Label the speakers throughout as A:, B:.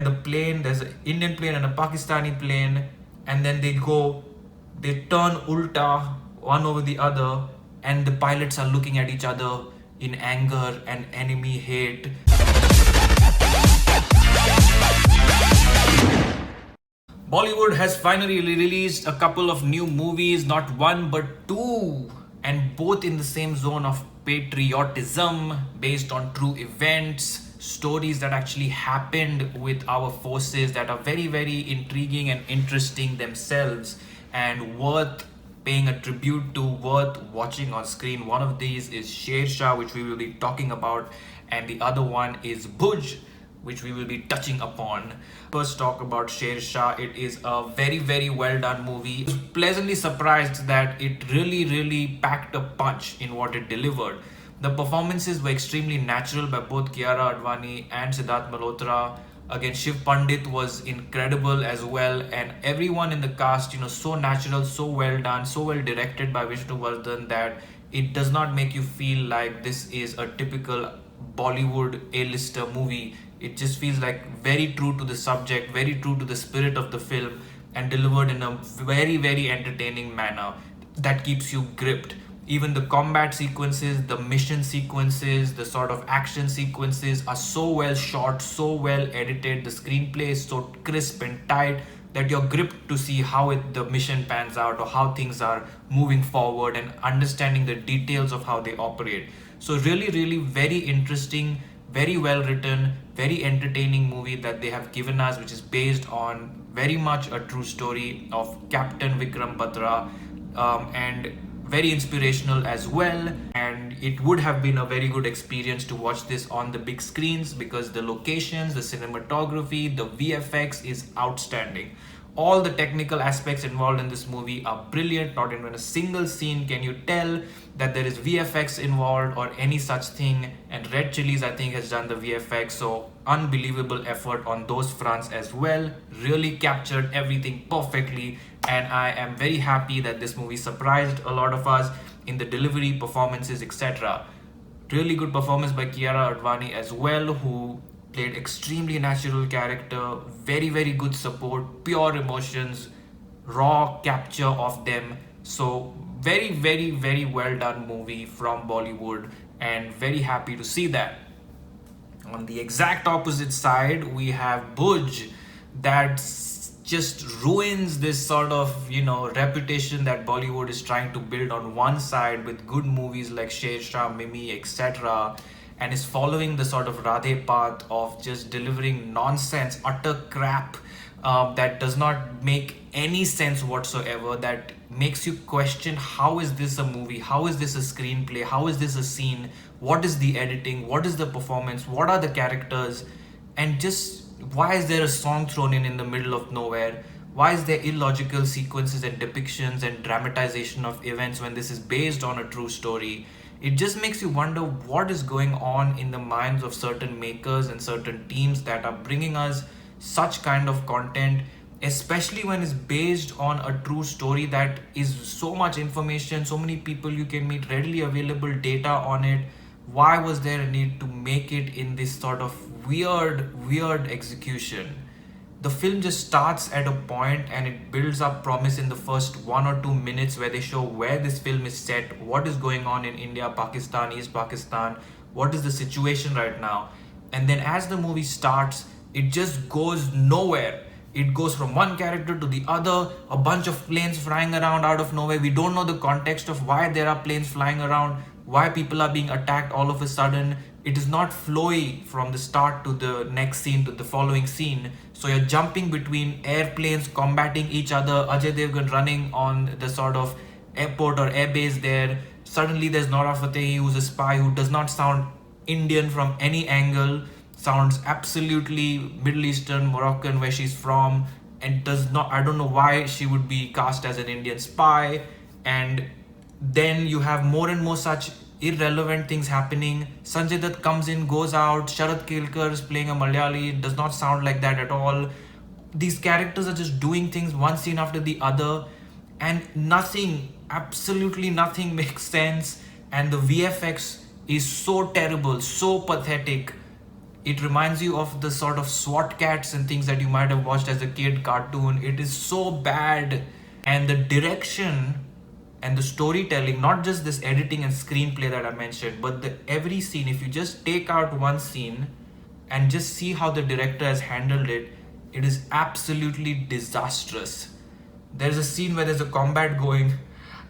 A: the plane, there's an Indian plane and a Pakistani plane, and then they turn ulta one over the other, and the pilots are looking at each other in anger and enemy hate. Bollywood has finally released a couple of new movies, not one but two, and both in the same zone of patriotism based on true events, stories that actually happened with our forces that are very, very intriguing and interesting themselves and worth paying a tribute to, worth watching on screen. One of these is Shershaah, which we will be talking about, and the other one is Bhuj, which we will be touching upon. First, talk about Shershaah. It is a very, very well done movie. I was pleasantly surprised that it really packed a punch in what it delivered. The performances were extremely natural by both Kiara Advani and Siddharth Malhotra. Again, Shiv Pandit was incredible as well, and everyone in the cast, so natural, so well done, so well directed by Vishnu Vardhan that it does not make you feel like this is a typical Bollywood A-lister movie. It just feels like very true to the subject, very true to the spirit of the film, and delivered in a very, very entertaining manner that keeps you gripped. Even the combat sequences, the mission sequences, the sort of action sequences are so well shot, so well edited. The screenplay is so crisp and tight that you're gripped to see how the mission pans out or how things are moving forward and understanding the details of how they operate. So really very interesting, very well written, very entertaining movie that they have given us, which is based on very much a true story of Captain Vikram Batra, and very inspirational as well. And it would have been a very good experience to watch this on the big screens because the locations, the cinematography, the VFX is outstanding. All the technical aspects involved in this movie are brilliant. Not even a single scene can you tell that there is VFX involved or any such thing. And Red Chillies, I think, has done the VFX. So unbelievable effort on those fronts as well. Really captured everything perfectly. And I am very happy that this movie surprised a lot of us in the delivery, performances, etc. Really good performance by Kiara Advani as well, who played extremely natural character, very good support, pure emotions, raw capture of them. So very well done movie from Bollywood, and very happy to see that. On the exact opposite side, we have Bhuj, that just ruins this sort of reputation that Bollywood is trying to build on one side with good movies like Shershaah, Mimi, etc., and is following the sort of Radhe path of just delivering nonsense, utter crap, that does not make any sense whatsoever, that makes you question, how is this a movie, how is this a screenplay, how is this a scene, what is the editing, what is the performance, what are the characters, and just why is there a song thrown in the middle of nowhere? Why is there illogical sequences and depictions and dramatization of events when this is based on a true story? It just makes you wonder what is going on in the minds of certain makers and certain teams that are bringing us such kind of content, especially when it's based on a true story that is so much information, so many people you can meet, readily available data on it. Why was there a need to make it in this sort of weird execution? The film just starts at a point and it builds up promise in the first 1 or 2 minutes where they show where this film is set, what is going on in India, Pakistan, East Pakistan, what is the situation right now. And then as the movie starts, it just goes nowhere. It goes from one character to the other, a bunch of planes flying around out of nowhere. We don't know the context of why there are planes flying around, why people are being attacked all of a sudden. It is not flowy from the start to the next scene to the following scene. So you're jumping between airplanes combating each other, Ajay Devgan running on the sort of airport or airbase there. Suddenly there's Nora Fatehi, who's a spy who does not sound Indian from any angle, sounds absolutely Middle Eastern, Moroccan, where she's from, and does not, I don't know why she would be cast as an Indian spy. And then you have more and more such irrelevant things happening. Sanjay Dutt comes in, goes out. Sharad Kelkar is playing a Malayali. It does not sound like that at all. These characters are just doing things one scene after the other, and nothing, absolutely nothing makes sense. And the VFX is so terrible, so pathetic. It reminds you of the sort of SWAT cats and things that you might have watched as a kid cartoon. It is so bad. And the direction and the storytelling, not just this editing and screenplay that I mentioned, but the every scene, if you just take out one scene and just see how the director has handled it, it is absolutely disastrous. There's a scene where there's a combat going,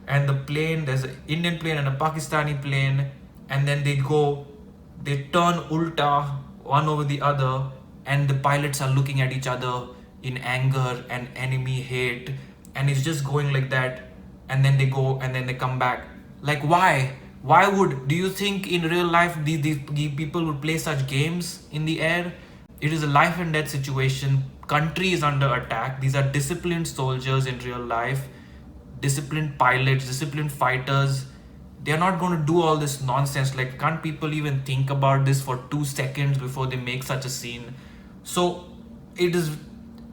A: and the plane, there's an Indian plane and a Pakistani plane, and then they turn ulta one over the other, and the pilots are looking at each other in anger and enemy hate, and it's just going like that, and then they go and then they come back. Like, why would, do you think in real life these people would play such games in the air? It is a life and death situation. Country is under attack. These are disciplined soldiers in real life, disciplined pilots, disciplined fighters. They're not going to do all this nonsense. Like, can't people even think about this for 2 seconds before they make such a scene? So it is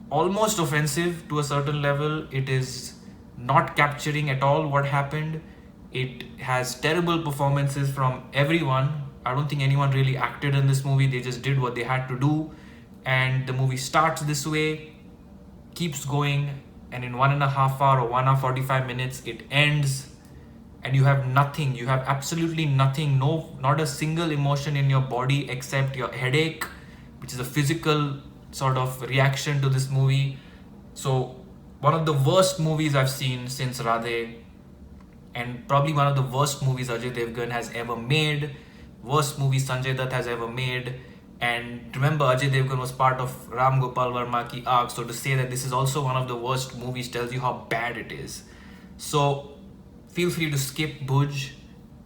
A: almost offensive to a certain level. It is not capturing at all what happened. It has terrible performances from everyone. I don't think anyone really acted in this movie. They just did what they had to do. And the movie starts this way, keeps going, and in 1.5 hours or 1 hour 45 minutes, it ends, and you have nothing. You have absolutely nothing. No, not a single emotion in your body except your headache, which is a physical sort of reaction to this movie. So, one of the worst movies I've seen since Radhe, and probably one of the worst movies Ajay Devgan has ever made, worst movie Sanjay Dutt has ever made. And remember, Ajay Devgan was part of Ram Gopal Varma ki Aag, so to say that this is also one of the worst movies tells you how bad it is. So feel free to skip Bhuj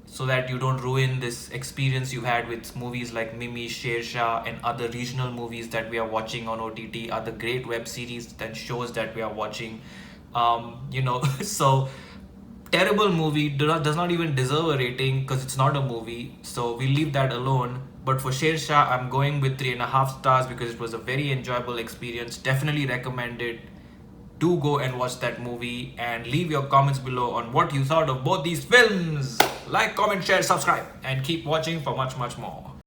A: so that you don't ruin this experience you had with movies like Mimi, Shershaah, and other regional movies that we are watching on OTT, other great web series and shows that we are watching. So terrible movie, does not even deserve a rating because it's not a movie, so we leave that alone. But for Shershaah, I'm going with 3.5 stars because it was a very enjoyable experience. Definitely recommend it. Do go and watch that movie and leave your comments below on what you thought of both these films. Like, comment, share, subscribe, and keep watching for much more.